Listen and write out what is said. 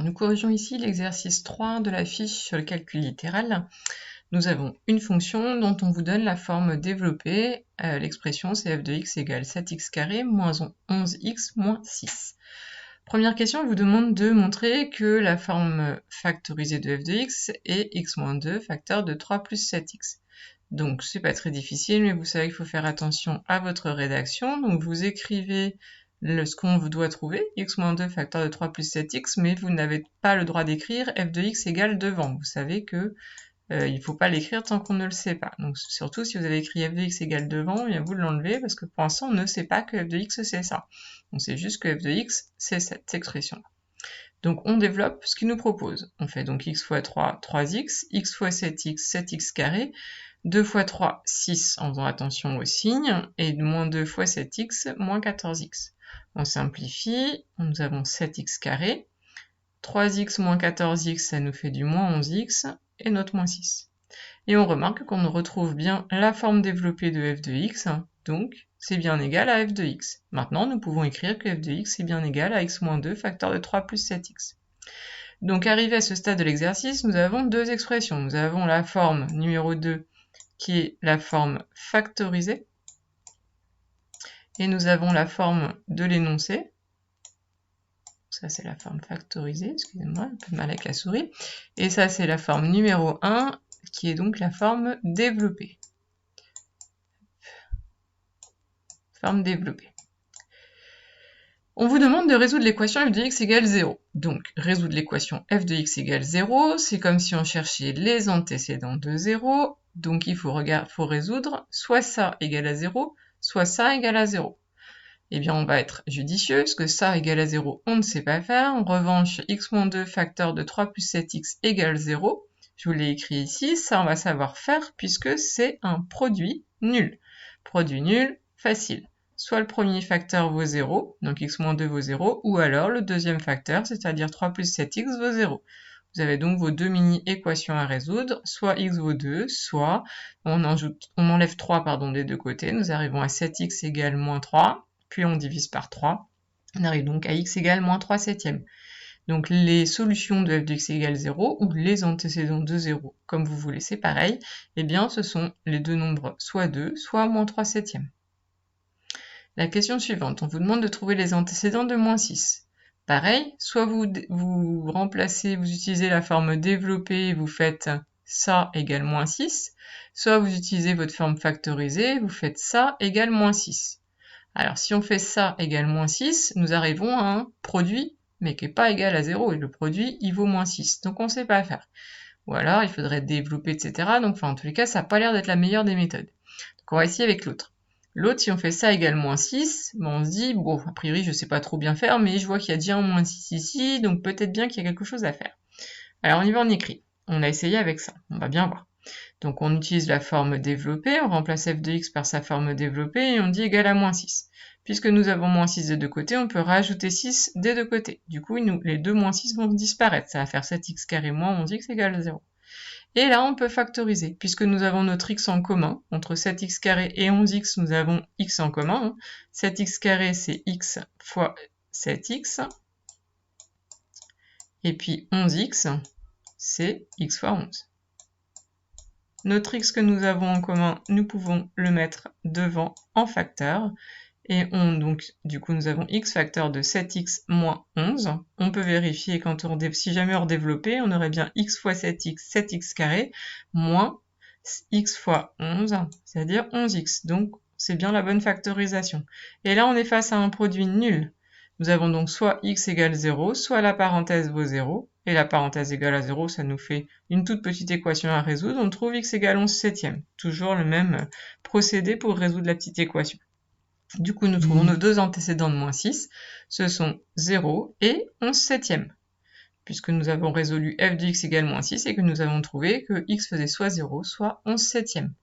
Nous corrigeons ici l'exercice 3 de la fiche sur le calcul littéral. Nous avons une fonction dont on vous donne la forme développée. L'expression c'est f de x égale 7x carré moins 11x moins 6. Première question, elle vous demande de montrer que la forme factorisée de f de x est x moins 2 facteur de 3 plus 7x. Donc c'est pas très difficile, mais vous savez qu'il faut faire attention à votre rédaction. Donc vous écrivez ce qu'on vous doit trouver, x moins 2 facteur de 3 plus 7x, mais vous n'avez pas le droit d'écrire f de x égale devant. Vous savez que il ne faut pas l'écrire tant qu'on ne le sait pas. Donc surtout si vous avez écrit f de x égale devant, bien vous l'enlevez parce que pour l'instant on ne sait pas que f de x c'est ça. On sait juste que f de x c'est cette expression. Donc on développe ce qu'il nous propose. On fait donc x fois 3, 3x, x fois 7x, 7x carré, 2 fois 3, 6 en faisant attention au signe, et moins 2 fois 7x, moins 14x. On simplifie, nous avons 7x carré, 3x moins 14x, ça nous fait du moins 11x, et notre moins 6. Et on remarque qu'on retrouve bien la forme développée de f de x, donc c'est bien égal à f de x. Maintenant, nous pouvons écrire que f de x est bien égal à x moins 2 facteur de 3 plus 7x. Donc arrivé à ce stade de l'exercice, nous avons deux expressions. Nous avons la forme numéro 2 qui est la forme factorisée, et nous avons la forme de l'énoncé. Ça, c'est la forme factorisée, excusez-moi, un peu de mal avec la souris. Et ça, c'est la forme numéro 1, qui est donc la forme développée. Forme développée. On vous demande de résoudre l'équation f de x égale 0. Donc, résoudre l'équation f de x égale 0, c'est comme si on cherchait les antécédents de 0. Donc, il faut résoudre soit ça égale à 0, soit ça égale à 0. Eh bien, on va être judicieux, parce que ça égale à 0, on ne sait pas faire. En revanche, x moins 2 facteur de 3 plus 7x égale 0. Je vous l'ai écrit ici, ça on va savoir faire, puisque c'est un produit nul. Produit nul, facile. Soit le premier facteur vaut 0, donc x moins 2 vaut 0, ou alors le deuxième facteur, c'est-à-dire 3 plus 7x vaut 0. Vous avez donc vos deux mini-équations à résoudre, soit x vaut 2, soit on enlève 3 des deux côtés, nous arrivons à 7x égale moins 3, puis on divise par 3, on arrive donc à x égale moins 3 septièmes. Donc les solutions de f de x égale 0, ou les antécédents de 0, comme vous voulez, c'est pareil, eh bien ce sont les deux nombres soit 2, soit moins 3 septièmes. La question suivante, on vous demande de trouver les antécédents de moins 6. Pareil, soit vous remplacez, vous utilisez la forme développée, vous faites ça égale moins 6, soit vous utilisez votre forme factorisée, vous faites ça égale moins 6. Alors si on fait ça égale moins 6, nous arrivons à un produit, mais qui n'est pas égal à 0, et le produit, il vaut moins 6. Donc on ne sait pas faire. Ou alors, il faudrait développer, etc. Donc en tous les cas, ça n'a pas l'air d'être la meilleure des méthodes. Donc on va essayer avec l'autre. L'autre, si on fait ça égale moins 6, on se dit, bon, a priori, je ne sais pas trop bien faire, mais je vois qu'il y a déjà un moins 6 ici, donc peut-être bien qu'il y a quelque chose à faire. Alors on y va, on écrit. On a essayé avec ça, on va bien voir. Donc on utilise la forme développée, on remplace f de x par sa forme développée, et on dit égal à moins 6. Puisque nous avons moins 6 des deux côtés, on peut rajouter 6 des deux côtés. Du coup, les deux moins 6 vont disparaître. Ça va faire 7x carré moins 11x égale à 0. Et là, on peut factoriser. Puisque nous avons notre x en commun, entre 7x carré et 11x, nous avons x en commun. 7x carré, c'est x fois 7x. Et puis 11x, c'est x fois 11. Notre x que nous avons en commun, nous pouvons le mettre devant en facteur. Et donc, du coup, nous avons x facteur de 7x moins 11. On peut vérifier si jamais on redéveloppait, on aurait bien x fois 7x, 7x carré, moins x fois 11, c'est-à-dire 11x. Donc, c'est bien la bonne factorisation. Et là, on est face à un produit nul. Nous avons donc soit x égale 0, soit la parenthèse vaut 0. Et la parenthèse égale à 0, ça nous fait une toute petite équation à résoudre. On trouve x égale 11 septièmes. Toujours le même procédé pour résoudre la petite équation. Du coup, nous trouvons nos deux antécédents de moins 6, ce sont 0 et 11 septièmes. Puisque nous avons résolu f de x égale moins 6 et que nous avons trouvé que x faisait soit 0, soit 11 septièmes.